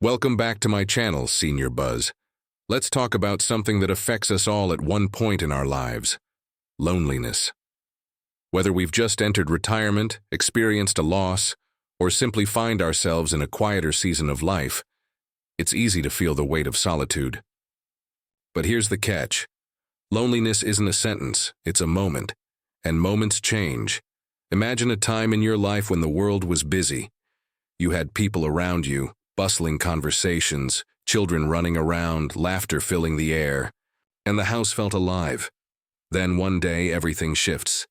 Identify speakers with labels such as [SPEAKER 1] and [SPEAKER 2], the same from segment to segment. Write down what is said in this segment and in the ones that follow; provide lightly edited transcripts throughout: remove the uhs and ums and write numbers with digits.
[SPEAKER 1] Welcome back to my channel, Senior Buzz. Let's talk about something that affects us all at one point in our lives: loneliness. Whether we've just entered retirement, experienced a loss, or simply find ourselves in a quieter season of life, it's easy to feel the weight of solitude. But here's the catch. Loneliness isn't a sentence, it's a moment. And moments change. Imagine a time in your life when the world was busy. You had people around you, bustling conversations, children running around, laughter filling the air, and the house felt alive. Then one day everything shifts.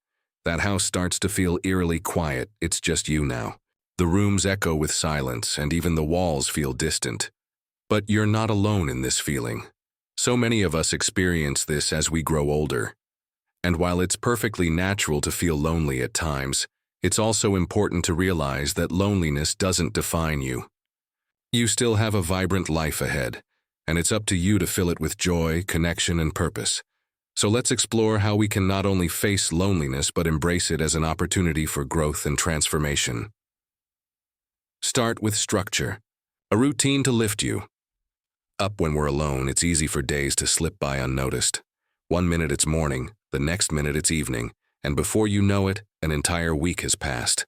[SPEAKER 1] That house starts to feel eerily quiet. It's just you now. The rooms echo with silence, and even the walls feel distant. But you're not alone in this feeling. So many of us experience this as we grow older. And while it's perfectly natural to feel lonely at times, it's also important to realize that loneliness doesn't define you. You still have a vibrant life ahead, and it's up to you to fill it with joy, connection, and purpose. So let's explore how we can not only face loneliness but embrace it as an opportunity for growth and transformation. Start with structure. A routine to lift you up. When we're alone, it's easy for days to slip by unnoticed. 1 minute it's morning, the next minute it's evening, and before you know it, an entire week has passed.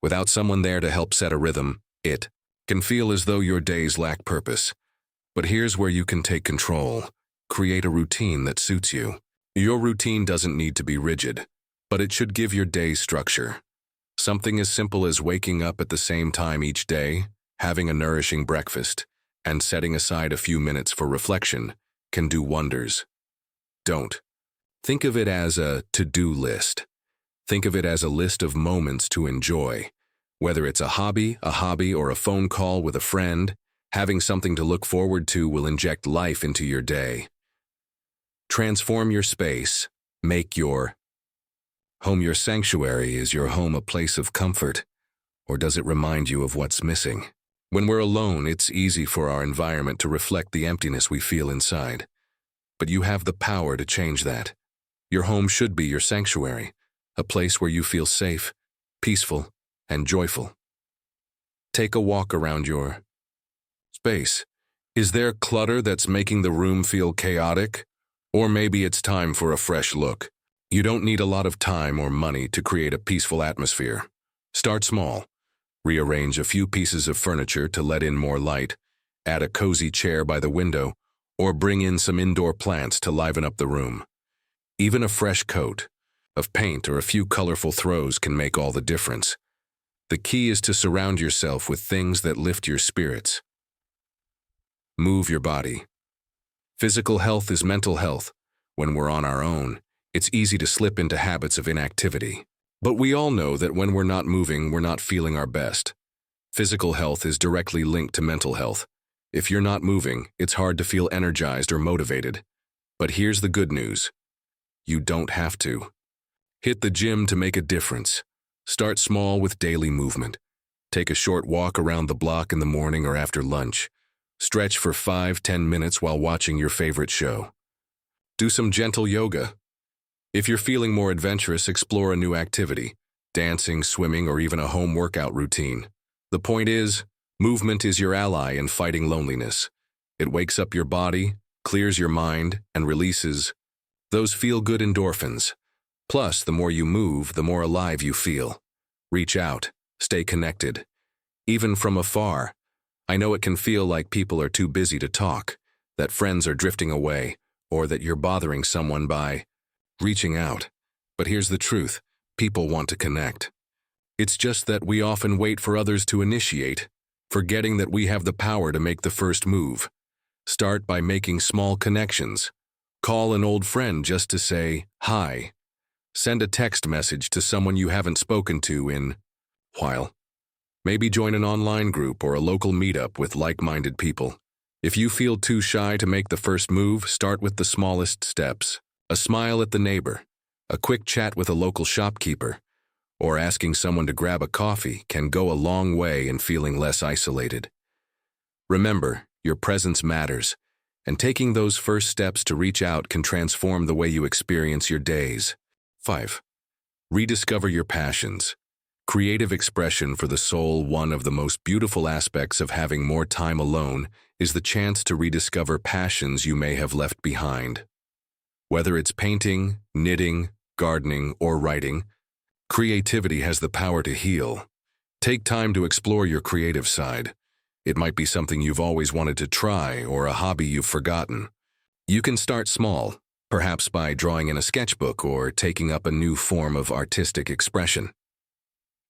[SPEAKER 1] Without someone there to help set a rhythm, it can feel as though your days lack purpose. But here's where you can take control. Create a routine that suits you. Your routine doesn't need to be rigid, but it should give your day structure. Something as simple as waking up at the same time each day, having a nourishing breakfast, and setting aside a few minutes for reflection can do wonders. Don't think of it as a to-do list. Think of it as a list of moments to enjoy. Whether it's a hobby, or a phone call with a friend, having something to look forward to will inject life into your day. Transform your space. Make your home your sanctuary. Is your home a place of comfort, or does it remind you of what's missing? When we're alone, it's easy for our environment to reflect the emptiness we feel inside. But you have the power to change that. Your home should be your sanctuary, a place where you feel safe, peaceful, and joyful. Take a walk around your space. Is there clutter that's making the room feel chaotic? Or maybe it's time for a fresh look. You don't need a lot of time or money to create a peaceful atmosphere. Start small. Rearrange a few pieces of furniture to let in more light, add a cozy chair by the window, or bring in some indoor plants to liven up the room. Even a fresh coat of paint or a few colorful throws can make all the difference. The key is to surround yourself with things that lift your spirits. Move your body. Physical health is mental health. When we're on our own, it's easy to slip into habits of inactivity. But we all know that when we're not moving, we're not feeling our best. Physical health is directly linked to mental health. If you're not moving, it's hard to feel energized or motivated. But here's the good news. You don't have to. Hit the gym to make a difference. Start small with daily movement. Take a short walk around the block in the morning or after lunch. Stretch for 5-10 minutes while watching your favorite show. Do some gentle yoga. If you're feeling more adventurous, explore a new activity, dancing, swimming, or even a home workout routine. The point is, movement is your ally in fighting loneliness. It wakes up your body, clears your mind, and releases those feel-good endorphins. Plus, the more you move, the more alive you feel. Reach out, stay connected. Even from afar, I know it can feel like people are too busy to talk, that friends are drifting away, or that you're bothering someone by reaching out. But here's the truth, people want to connect. It's just that we often wait for others to initiate, forgetting that we have the power to make the first move. Start by making small connections. Call an old friend just to say hi. Send a text message to someone you haven't spoken to in a while. Maybe join an online group or a local meetup with like-minded people. If you feel too shy to make the first move, start with the smallest steps. A smile at the neighbor, a quick chat with a local shopkeeper, or asking someone to grab a coffee can go a long way in feeling less isolated. Remember, your presence matters, and taking those first steps to reach out can transform the way you experience your days. 5. Rediscover your passions. Creative expression for the soul. One of the most beautiful aspects of having more time alone is the chance to rediscover passions you may have left behind. Whether it's painting, knitting, gardening, or writing, creativity has the power to heal. Take time to explore your creative side. It might be something you've always wanted to try or a hobby you've forgotten. You can start small, perhaps by drawing in a sketchbook or taking up a new form of artistic expression.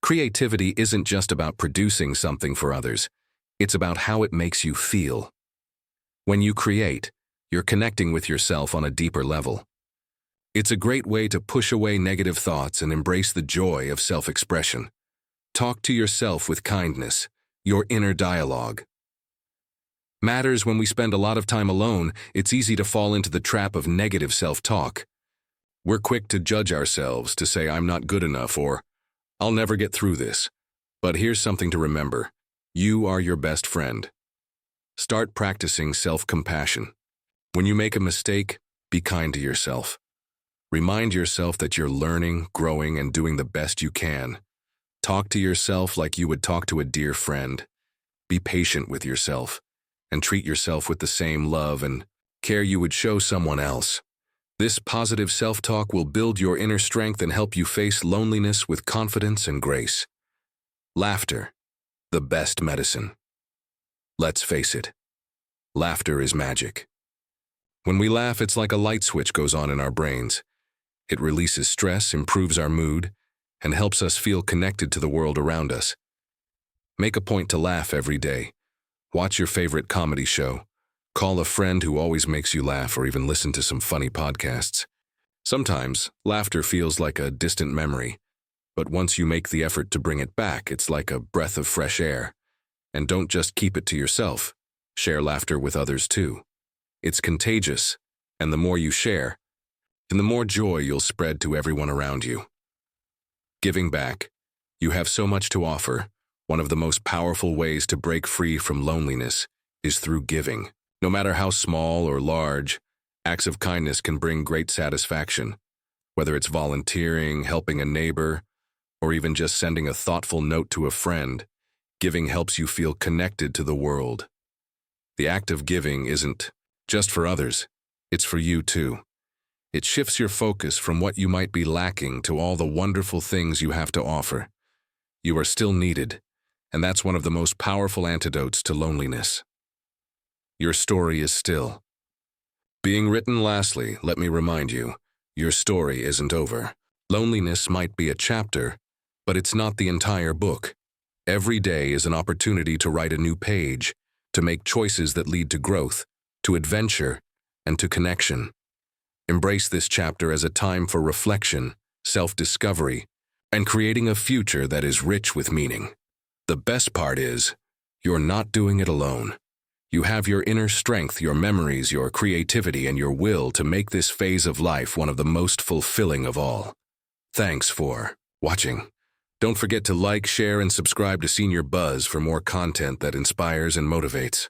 [SPEAKER 1] Creativity isn't just about producing something for others. It's about how it makes you feel. When you create, you're connecting with yourself on a deeper level. It's a great way to push away negative thoughts and embrace the joy of self-expression. Talk to yourself with kindness, your inner dialogue. Matters when we spend a lot of time alone, it's easy to fall into the trap of negative self-talk. We're quick to judge ourselves, to say I'm not good enough or I'll never get through this. But here's something to remember. You are your best friend. Start practicing self-compassion. When you make a mistake, be kind to yourself. Remind yourself that you're learning, growing, and doing the best you can. Talk to yourself like you would talk to a dear friend. Be patient with yourself, and treat yourself with the same love and care you would show someone else. This positive self-talk will build your inner strength and help you face loneliness with confidence and grace. Laughter, the best medicine. Let's face it, laughter is magic. When we laugh, it's like a light switch goes on in our brains. It releases stress, improves our mood, and helps us feel connected to the world around us. Make a point to laugh every day. Watch your favorite comedy show. Call a friend who always makes you laugh, or even listen to some funny podcasts. Sometimes, laughter feels like a distant memory, but once you make the effort to bring it back, it's like a breath of fresh air. And don't just keep it to yourself. Share laughter with others too. It's contagious, and the more you share, and the more joy you'll spread to everyone around you. Giving back. You have so much to offer. One of the most powerful ways to break free from loneliness is through giving. No matter how small or large, acts of kindness can bring great satisfaction. Whether it's volunteering, helping a neighbor, or even just sending a thoughtful note to a friend, giving helps you feel connected to the world. The act of giving isn't just for others, it's for you too. It shifts your focus from what you might be lacking to all the wonderful things you have to offer. You are still needed, and that's one of the most powerful antidotes to loneliness. Your story is still being written. Lastly, let me remind you, your story isn't over. Loneliness might be a chapter, but it's not the entire book. Every day is an opportunity to write a new page, to make choices that lead to growth, to adventure, and to connection. Embrace this chapter as a time for reflection, self-discovery, and creating a future that is rich with meaning. The best part is, you're not doing it alone. You have your inner strength, your memories, your creativity, and your will to make this phase of life one of the most fulfilling of all. Thanks for watching. Don't forget to like, share, and subscribe to Senior Buzz for more content that inspires and motivates.